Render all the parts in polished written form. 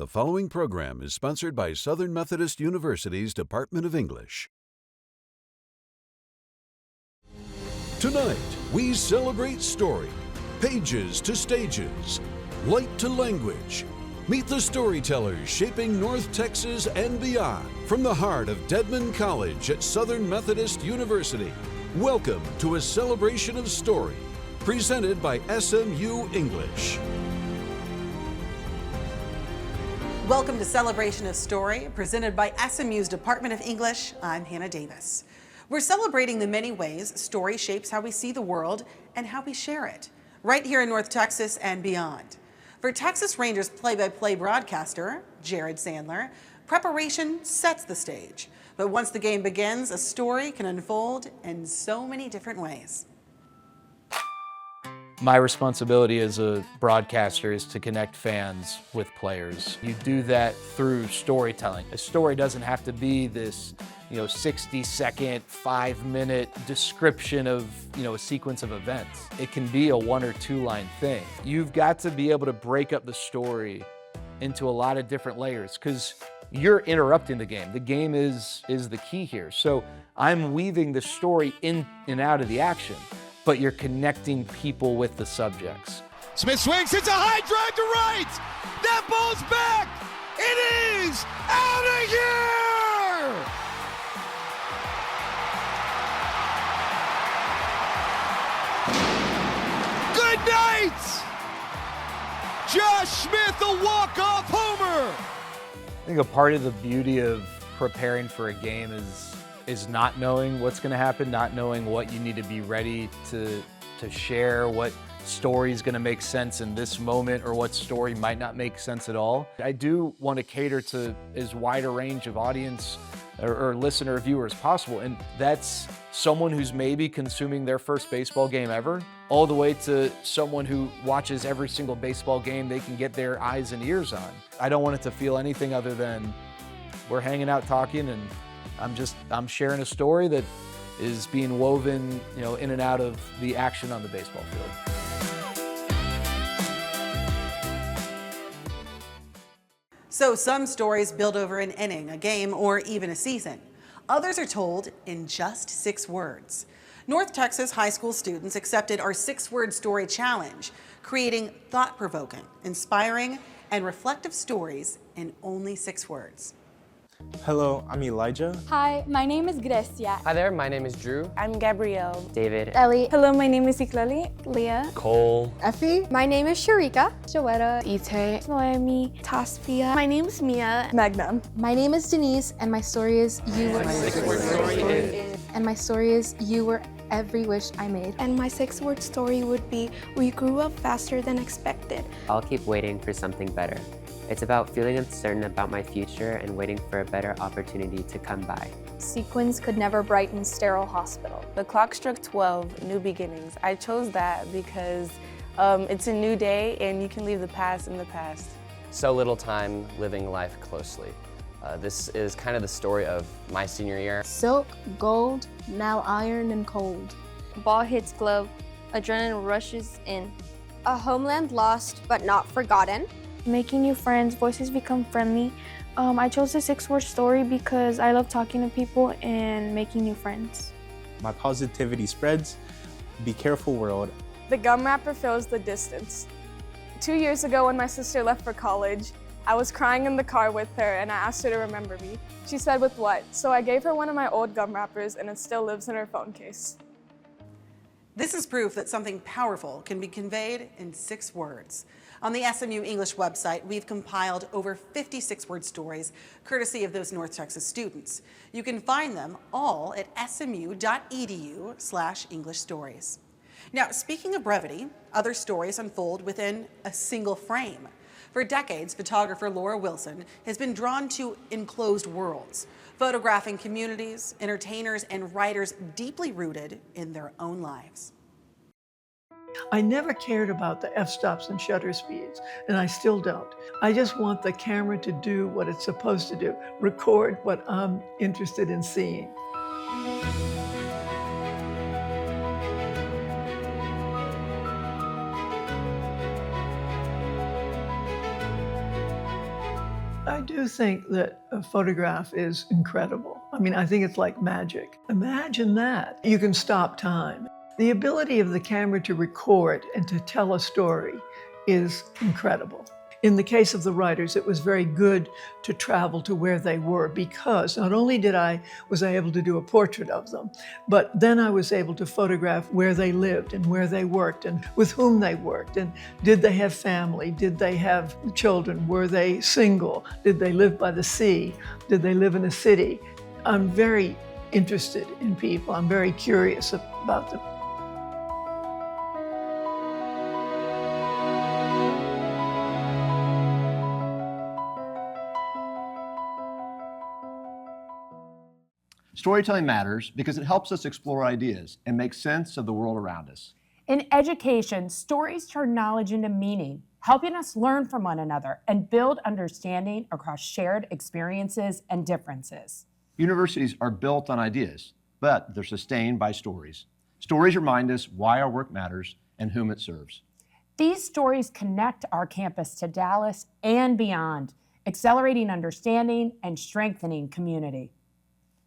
The following program is sponsored by Southern Methodist University's Department of English. Tonight, we celebrate story, pages to stages, light to language. Meet the storytellers shaping North Texas and beyond from the heart of Dedman College at Southern Methodist University. Welcome to a celebration of story, presented by SMU English. Welcome to Celebration of Story, presented by SMU's Department of English. I'm Hannah Davis. We're celebrating the many ways story shapes how we see the world and how we share it, right here in North Texas and beyond. For Texas Rangers play-by-play broadcaster Jared Sandler, preparation sets the stage. But once the game begins, a story can unfold in so many different ways. My responsibility as a broadcaster is to connect fans with players. You do that through storytelling. A story doesn't have to be this, 60-second, 5-minute description of, a sequence of events. It can be a 1 or 2 line thing. You've got to be able to break up the story into a lot of different layers because you're interrupting the game. The game is the key here. So I'm weaving the story in and out of the action, but you're connecting people with the subjects. Smith swings, hits a high drive to right. That ball's back. It is out of here. Good night. Josh Smith, a walk-off homer. I think a part of the beauty of preparing for a game is not knowing what's going to happen, not knowing what you need to be ready to share, what story is going to make sense in this moment or what story might not make sense at all. I do want to cater to as wide a range of audience or listener or viewer as possible, and that's someone who's maybe consuming their first baseball game ever, all the way to someone who watches every single baseball game they can get their eyes and ears on. I don't want it to feel anything other than we're hanging out talking and I'm sharing a story that is being woven, in and out of the action on the baseball field. So some stories build over an inning, a game, or even a season. Others are told in just 6 words. North Texas high school students accepted our 6-word story challenge, creating thought-provoking, inspiring, and reflective stories in only 6 words. Hello, I'm Elijah. Hi, my name is Grecia. Hi there, my name is Drew. I'm Gabrielle. David. Ellie. Hello, my name is Iklali. Leah. Cole. Effie. My name is Sharika. Joetta. Ite. Noemi. Taspia. My name is Mia. Magnum. My name is Denise, and my story is you were. And my story is you were every wish I made. And my 6-word story would be we grew up faster than expected. I'll keep waiting for something better. It's about feeling uncertain about my future and waiting for a better opportunity to come by. Sequins could never brighten sterile hospital. The clock struck 12, new beginnings. I chose that because it's a new day and you can leave the past in the past. So little time living life closely. This is kind of the story of my senior year. Silk, gold, now iron and cold. Ball hits glove, adrenaline rushes in. A homeland lost but not forgotten. Making new friends, voices become friendly. I chose the 6-word story because I love talking to people and making new friends. My positivity spreads. Be careful, world. The gum wrapper fills the distance. 2 years ago when my sister left for college, I was crying in the car with her and I asked her to remember me. She said, with what? So I gave her one of my old gum wrappers and it still lives in her phone case. This is proof that something powerful can be conveyed in 6 words. On the SMU English website, we've compiled over 50 6-word stories, courtesy of those North Texas students. You can find them all at smu.edu/English stories. Now, speaking of brevity, other stories unfold within a single frame. For decades, photographer Laura Wilson has been drawn to enclosed worlds, photographing communities, entertainers, and writers deeply rooted in their own lives. I never cared about the f-stops and shutter speeds, and I still don't. I just want the camera to do what it's supposed to do, record what I'm interested in seeing. I do think that a photograph is incredible. I mean, I think it's like magic. Imagine that. You can stop time. The ability of the camera to record and to tell a story is incredible. In the case of the writers, it was very good to travel to where they were, because not only was I able to do a portrait of them, but then I was able to photograph where they lived and where they worked and with whom they worked, and did they have family, did they have children, were they single, did they live by the sea, did they live in a city. I'm very interested in people. I'm very curious about them. Storytelling matters because it helps us explore ideas and make sense of the world around us. In education, stories turn knowledge into meaning, helping us learn from one another and build understanding across shared experiences and differences. Universities are built on ideas, but they're sustained by stories. Stories remind us why our work matters and whom it serves. These stories connect our campus to Dallas and beyond, accelerating understanding and strengthening community.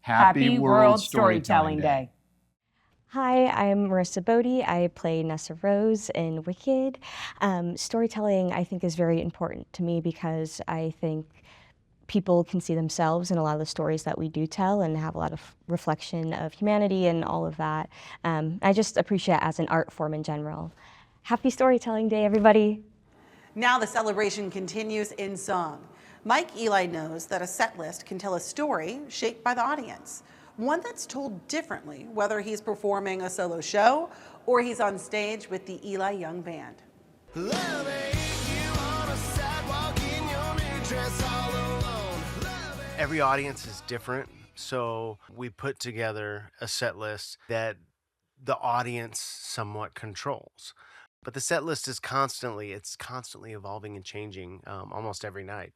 Happy World Storytelling Day. Hi, I'm Marissa Bodie. I play Nessa Rose in Wicked. Storytelling, I think, is very important to me because I think people can see themselves in a lot of the stories that we do tell and have a lot of reflection of humanity and all of that. I just appreciate it as an art form in general. Happy Storytelling Day, everybody. Now the celebration continues in song. Mike Eli knows that a set list can tell a story shaped by the audience, one that's told differently, whether he's performing a solo show or he's on stage with the Eli Young Band. Every audience is different, so we put together a set list that the audience somewhat controls. But the set list is constantly evolving and changing almost every night.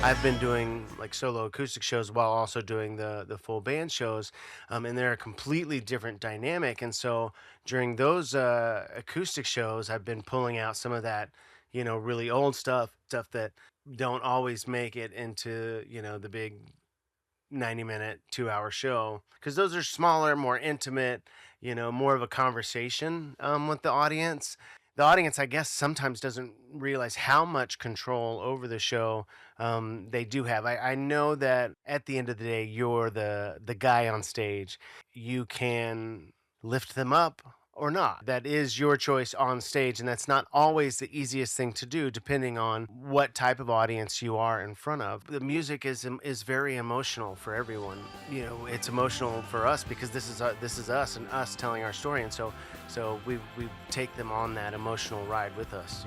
I've been doing like solo acoustic shows while also doing the full band shows, and they're a completely different dynamic. And so during those acoustic shows, I've been pulling out some of that, really old stuff that don't always make it into, the big 90-minute, 2-hour show, because those are smaller, more intimate, more of a conversation with the audience. The audience, I guess, sometimes doesn't realize how much control over the show they do have. I know that at the end of the day, you're the guy on stage. You can lift them up or not. That is your choice on stage, and that's not always the easiest thing to do, depending on what type of audience you are in front of. The music is very emotional for everyone. It's emotional for us because this is us and us telling our story, and so we take them on that emotional ride with us.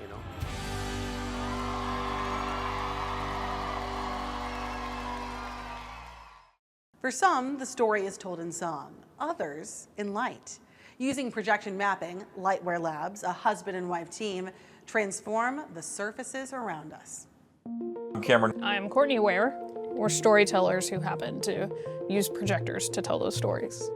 For some, the story is told in song, others in light. Using projection mapping, Lightwear Labs, a husband and wife team, transform the surfaces around us. I'm Cameron. I'm Courtney Ware. We're storytellers who happen to use projectors to tell those stories.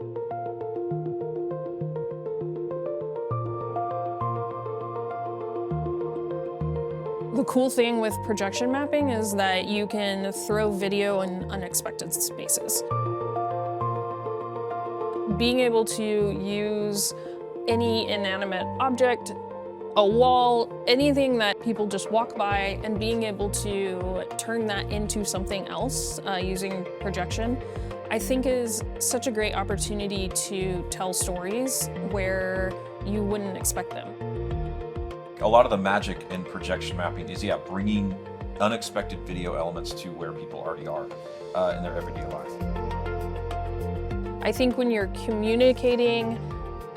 The cool thing with projection mapping is that you can throw video in unexpected spaces. Being able to use any inanimate object, a wall, anything that people just walk by, and being able to turn that into something else using projection, I think is such a great opportunity to tell stories where you wouldn't expect them. A lot of the magic in projection mapping is, bringing unexpected video elements to where people already are in their everyday life. I think when you're communicating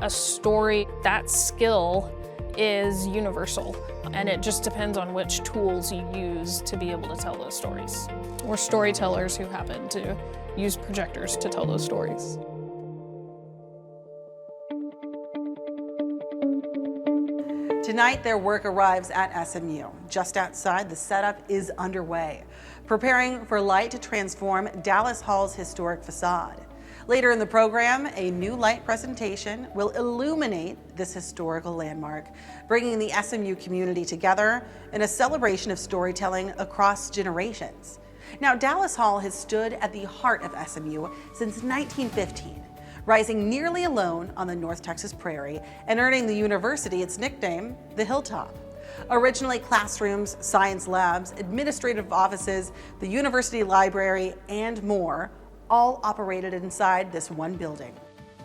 a story, that skill is universal, and it just depends on which tools you use to be able to tell those stories. We're storytellers who happen to use projectors to tell those stories. Tonight, their work arrives at SMU. Just outside, the setup is underway, preparing for light to transform Dallas Hall's historic facade. Later in the program, a new light presentation will illuminate this historical landmark, bringing the SMU community together in a celebration of storytelling across generations. Now, Dallas Hall has stood at the heart of SMU since 1915, rising nearly alone on the North Texas prairie and earning the university its nickname, the Hilltop. Originally classrooms, science labs, administrative offices, the university library, and more, all operated inside this one building.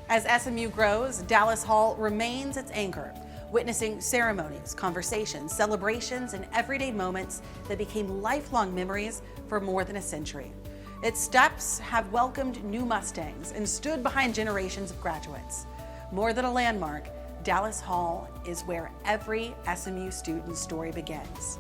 As SMU grows, Dallas Hall remains its anchor, witnessing ceremonies, conversations, celebrations, and everyday moments that became lifelong memories for more than a century. Its steps have welcomed new Mustangs and stood behind generations of graduates. More than a landmark, Dallas Hall is where every SMU student's story begins.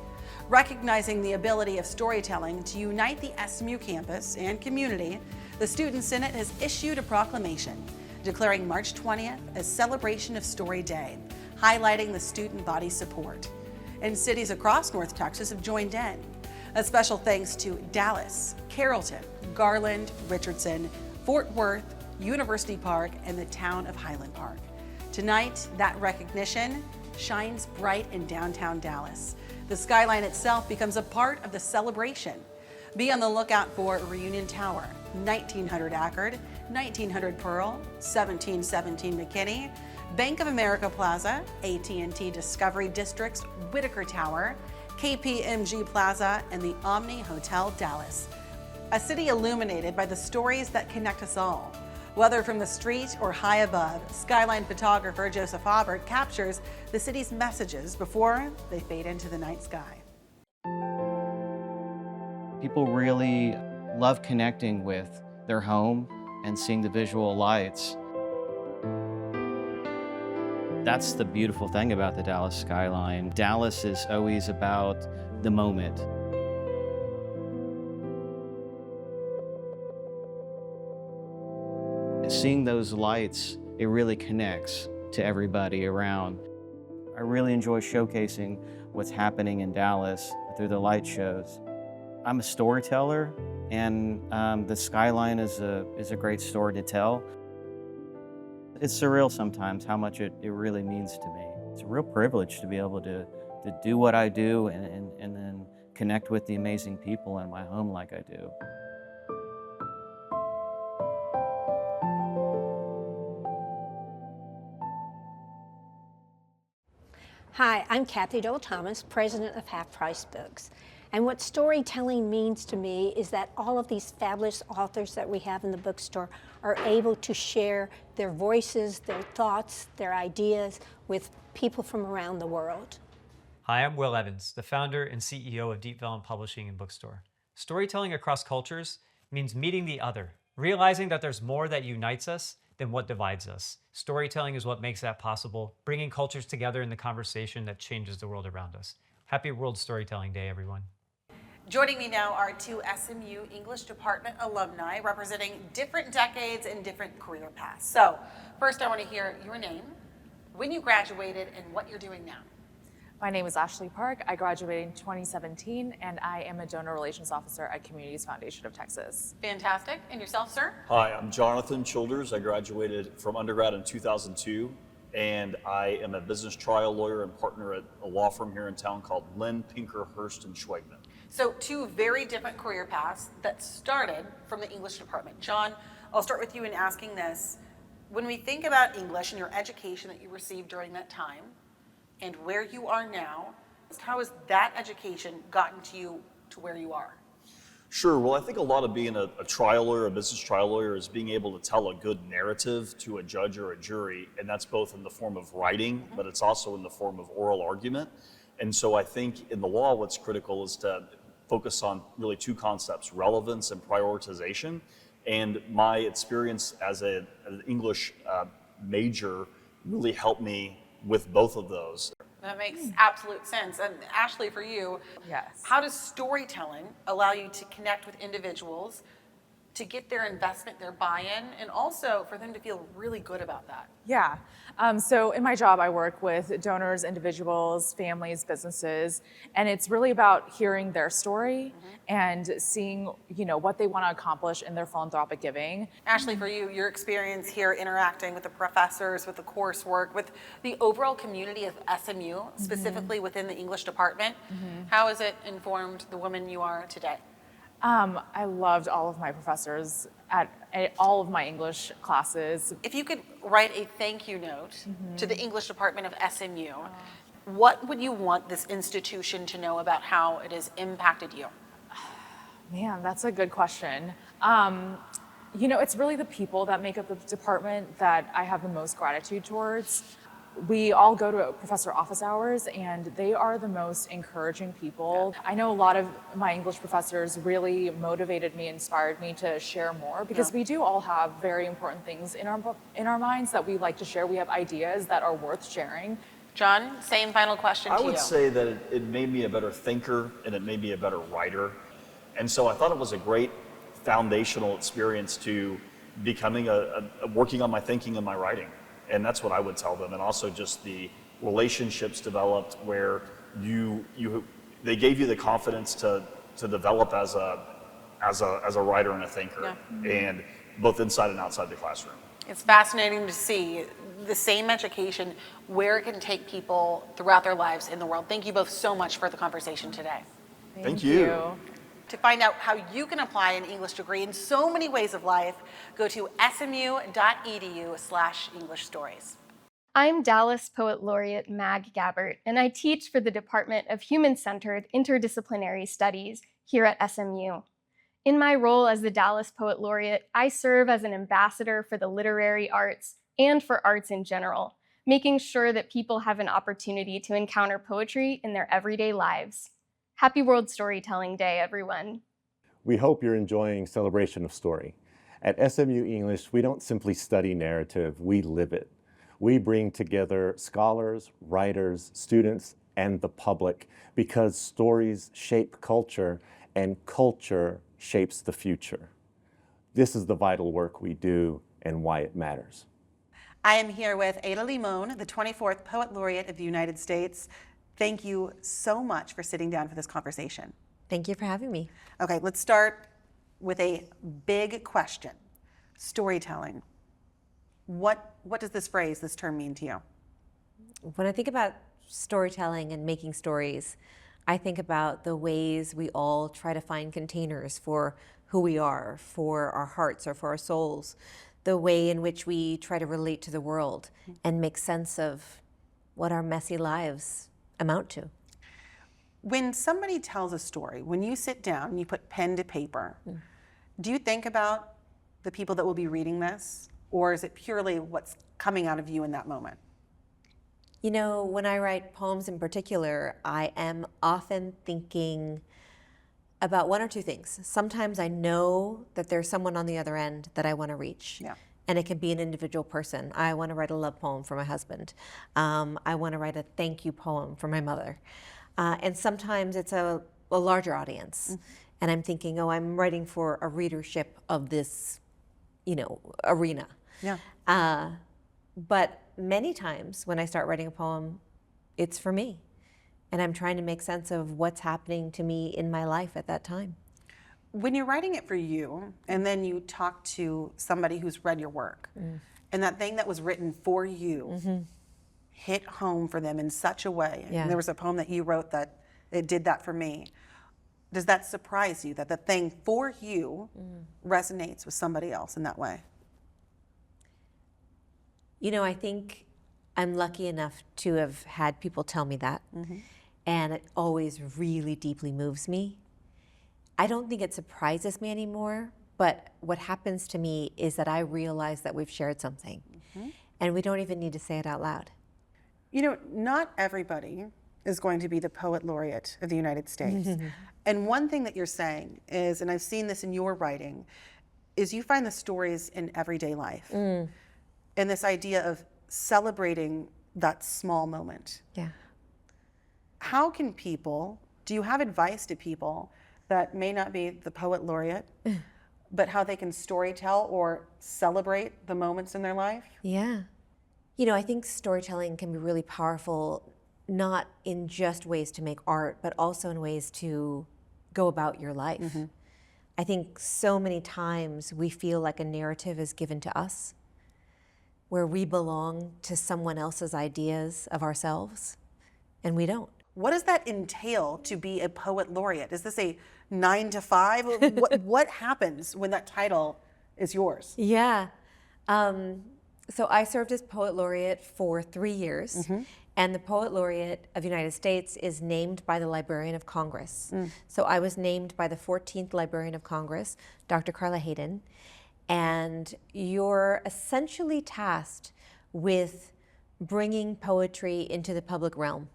Recognizing the ability of storytelling to unite the SMU campus and community, the Student Senate has issued a proclamation declaring March 20th a Celebration of Story Day, highlighting the student body's support. And cities across North Texas have joined in. A special thanks to Dallas, Carrollton, Garland, Richardson, Fort Worth, University Park, and the town of Highland Park. Tonight, that recognition shines bright in downtown Dallas. The skyline itself becomes a part of the celebration. Be on the lookout for Reunion Tower, 1900 Ackerd, 1900 Pearl, 1717 McKinney, Bank of America Plaza, AT&T Discovery District's Whitaker Tower, KPMG Plaza, and the Omni Hotel Dallas. A city illuminated by the stories that connect us all. Whether from the street or high above, skyline photographer Joseph Aubert captures the city's messages before they fade into the night sky. People really love connecting with their home and seeing the visual lights. That's the beautiful thing about the Dallas skyline. Dallas is always about the moment. Seeing those lights, it really connects to everybody around. I really enjoy showcasing what's happening in Dallas through the light shows. I'm a storyteller, and the skyline is a great story to tell. It's surreal sometimes how much it really means to me. It's a real privilege to be able to do what I do and then connect with the amazing people in my home like I do. Hi, I'm Kathy Dole-Thomas, president of Half Price Books. And what storytelling means to me is that all of these fabulous authors that we have in the bookstore are able to share their voices, their thoughts, their ideas with people from around the world. Hi, I'm Will Evans, the founder and CEO of Deep Vellum Publishing and Bookstore. Storytelling across cultures means meeting the other, realizing that there's more that unites us than what divides us. Storytelling is what makes that possible, bringing cultures together in the conversation that changes the world around us. Happy World Storytelling Day, everyone. Joining me now are two SMU English Department alumni representing different decades and different career paths. So, first I want to hear your name, when you graduated, and what you're doing now. My name is Ashley Park. I graduated in 2017, and I am a donor relations officer at Communities Foundation of Texas. Fantastic. And yourself, sir? Hi, I'm Jonathan Childers. I graduated from undergrad in 2002, and I am a business trial lawyer and partner at a law firm here in town called Lynn, Pinker, Hurst, and Schwegman. So two very different career paths that started from the English department. John, I'll start with you in asking this. When we think about English and your education that you received during that time and where you are now, how has that education gotten to you to where you are? Sure. Well, I think a lot of being a trial lawyer, a business trial lawyer, is being able to tell a good narrative to a judge or a jury, and that's both in the form of writing, but it's also in the form of oral argument. And so I think in the law, what's critical is to focus on really two concepts, relevance and prioritization. And my experience as an English major really helped me with both of those. That makes absolute sense. And Ashley, for you, yes. How does storytelling allow you to connect with individuals to get their investment, their buy-in, and also for them to feel really good about that? Yeah. So in my job, I work with donors, individuals, families, businesses, and it's really about hearing their story and seeing, what they want to accomplish in their philanthropic giving. Ashley, for you, your experience here interacting with the professors, with the coursework, with the overall community of SMU, specifically within the English department, how has it informed the woman you are today? I loved all of my professors at all of my English classes. If you could write a thank you note to the English department of SMU, what would you want this institution to know about how it has impacted you? Man, that's a good question. It's really the people that make up the department that I have the most gratitude towards. We all go to professor office hours, and they are the most encouraging people. I know a lot of my English professors really motivated me, inspired me to share more, because we do all have very important things in our minds that we like to share. We have ideas that are worth sharing. John, same final question to you. I would say that it made me a better thinker and it made me a better writer. And so I thought it was a great foundational experience to becoming working on my thinking and my writing. And that's what I would tell them. And also just the relationships developed where they gave you the confidence to develop as a writer and a thinker, and both inside and outside the classroom. It's fascinating to see the same education, where it can take people throughout their lives in the world. Thank you both so much for the conversation today. Thank you. To find out how you can apply an English degree in so many ways of life, go to smu.edu/English Stories. I'm Dallas Poet Laureate Mag Gabbert, and I teach for the Department of Human-Centered Interdisciplinary Studies here at SMU. In my role as the Dallas Poet Laureate, I serve as an ambassador for the literary arts and for arts in general, making sure that people have an opportunity to encounter poetry in their everyday lives. Happy World Storytelling Day, everyone. We hope you're enjoying Celebration of Story. At SMU English, we don't simply study narrative, we live it. We bring together scholars, writers, students, and the public because stories shape culture and culture shapes the future. This is the vital work we do and why it matters. I am here with Ada Limón, the 24th Poet Laureate of the United States. Thank you so much for sitting down for this conversation. Thank you for having me. Okay, let's start with a big question. Storytelling. What does this phrase, this term mean to you? When I think about storytelling and making stories, I think about the ways we all try to find containers for who we are, for our hearts or for our souls, the way in which we try to relate to the world and make sense of what our messy lives amount to. When somebody tells a story, when you sit down and you put pen to paper, do you think about the people that will be reading this, or is it purely what's coming out of you in that moment? You know, when I write poems in particular, I am often thinking about one or two things. Sometimes I know that there's someone on the other end that I want to reach. Yeah. And it can be an individual person. I want to write a love poem for my husband. I want to write a thank you poem for my mother. And sometimes it's a larger audience. And I'm thinking, oh, I'm writing for a readership of this, arena. Yeah. But many times when I start writing a poem, it's for me. And I'm trying to make sense of what's happening to me in my life at that time. When you're writing it for you, and then you talk to somebody who's read your work, and that thing that was written for you hit home for them in such a way. Yeah. And there was a poem that you wrote that it did that for me. Does that surprise you that the thing for you resonates with somebody else in that way? You know, I think I'm lucky enough to have had people tell me that. And it always really deeply moves me. I don't think it surprises me anymore, but what happens to me is that I realize that we've shared something. And we don't even need to say it out loud. You know, not everybody is going to be the Poet Laureate of the United States. And one thing that you're saying is, and I've seen this in your writing, is you find the stories in everyday life. And this idea of celebrating that small moment. Yeah. How can people, do you have advice to people that may not be the Poet Laureate, but how they can storytell or celebrate the moments in their life? Yeah. You know, I think storytelling can be really powerful, not in just ways to make art, but also in ways to go about your life. Mm-hmm. I think so many times we feel like a narrative is given to us, where we belong to someone else's ideas of ourselves, and we don't. What does that entail to be a poet laureate? Is this a 9 to 5? What happens when that title is yours? Yeah. So I served as poet laureate for 3 years. Mm-hmm. And the Poet Laureate of the United States is named by the Librarian of Congress. So I was named by the 14th Librarian of Congress, Dr. Carla Hayden. And you're essentially tasked with bringing poetry into the public realm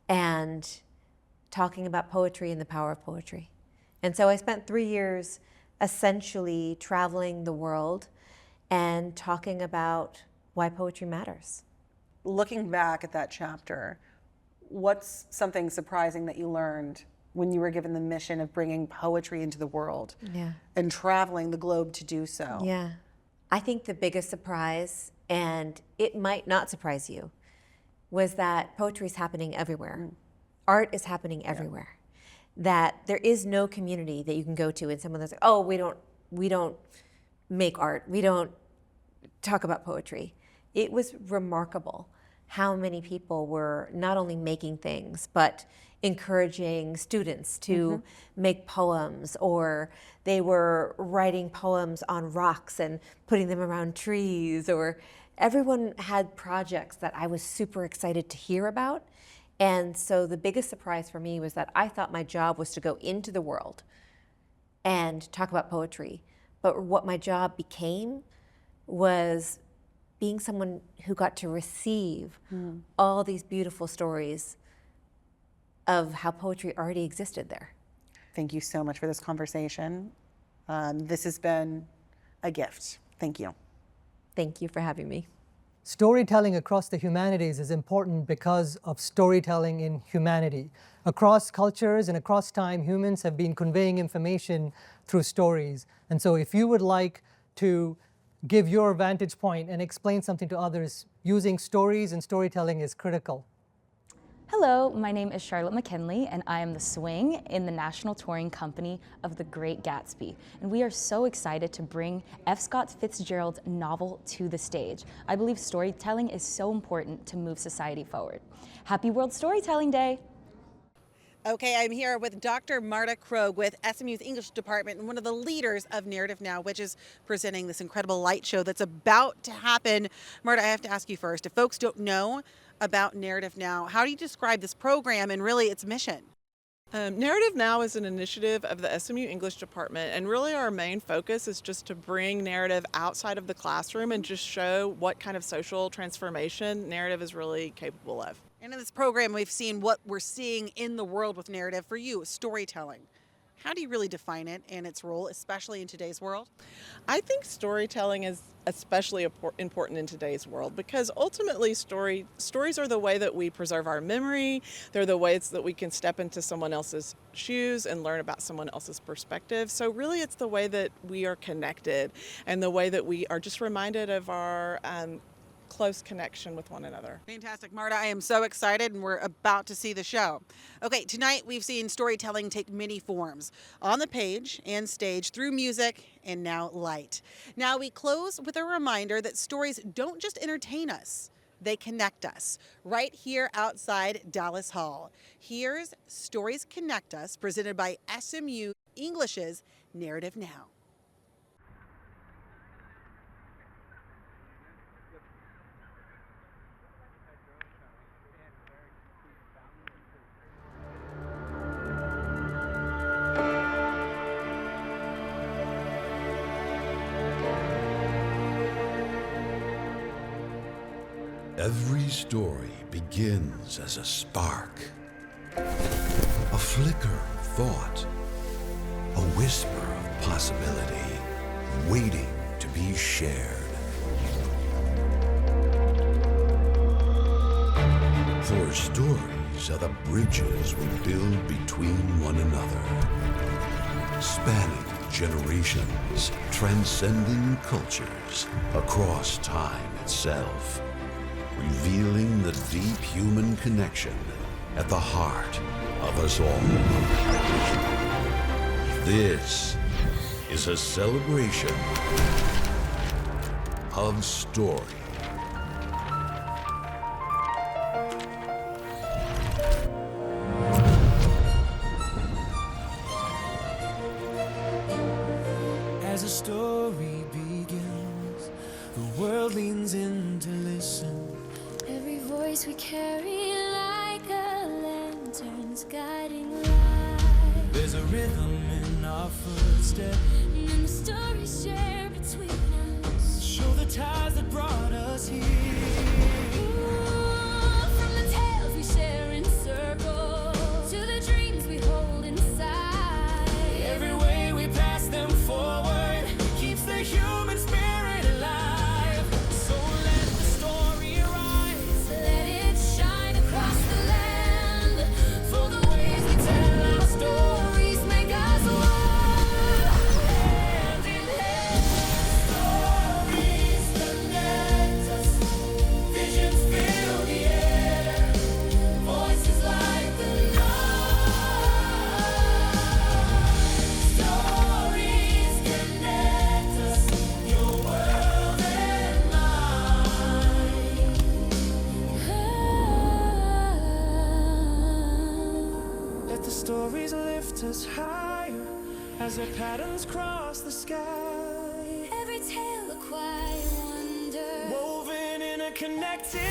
and talking about poetry and the power of poetry. And so I spent 3 years essentially traveling the world and talking about why poetry matters. Looking back at that chapter, what's something surprising that you learned when you were given the mission of bringing poetry into the world and traveling the globe to do so? Yeah. I think the biggest surprise, and it might not surprise you, was that poetry is happening everywhere. Art is happening everywhere. That there is no community that you can go to and someone that's like, oh, we don't make art. We don't talk about poetry. It was remarkable how many people were not only making things, but encouraging students to make poems, or they were writing poems on rocks and putting them around trees, or everyone had projects that I was super excited to hear about. And so the biggest surprise for me was that I thought my job was to go into the world and talk about poetry. But what my job became was being someone who got to receive all these beautiful stories of how poetry already existed there. Thank you so much for this conversation. This has been a gift. Thank you. Thank you for having me. Storytelling across the humanities is important because of storytelling in humanity. Across cultures and across time, humans have been conveying information through stories. And so if you would like to give your vantage point and explain something to others, using stories and storytelling is critical. Hello, my name is Charlotte McKinley, and I am the swing in the National Touring Company of The Great Gatsby. And we are so excited to bring F. Scott Fitzgerald's novel to the stage. I believe storytelling is so important to move society forward. Happy World Storytelling Day! Okay, I'm here with Dr. Marta Krogh with SMU's English Department and one of the leaders of Narrative Now, which is presenting this incredible light show that's about to happen. Marta, I have to ask you first, if folks don't know about Narrative Now, how do you describe this program and really its mission? Narrative Now is an initiative of the SMU English Department, and really our main focus is just to bring narrative outside of the classroom and just show what kind of social transformation narrative is really capable of. And in this program, we've seen what we're seeing in the world with narrative. For you, storytelling. How do you really define it and its role, especially in today's world? I think storytelling is especially important in today's world because ultimately stories are the way that we preserve our memory. They're the ways that we can step into someone else's shoes and learn about someone else's perspective. So really it's the way that we are connected and the way that we are just reminded of our close connection with one another. Fantastic, Marta. I am so excited, and we're about to see the show. Okay, tonight we've seen storytelling take many forms, on the page and stage, through music, and now light. Now we close with a reminder that stories don't just entertain us, they connect us, right here outside Dallas Hall. Here's Stories Connect Us, presented by SMU English's Narrative Now. Every story begins as a spark, a flicker of thought, a whisper of possibility, waiting to be shared. For stories are the bridges we build between one another, spanning generations, transcending cultures, across time itself, revealing the deep human connection at the heart of us all. This is a celebration of story. As a story begins, the world leans in to listen. Every voice we carry like a lantern's guiding light. There's a rhythm in our footsteps, and in the stories shared between us, show the ties that brought us here. Ooh, from the tales we share in circles to the dreams we hold inside. Every way we pass them forward keeps the human spirit alive. So let the story rise, let it shine across the land. For the ways we tell our stories make us one, hand in hand. stories connect us, visions fill the air, voices like the night. Stories connect us, your world and mine. Let the stories lift us higher as their patterns cross the sky. Every tale a quiet wonder, Woven in a connected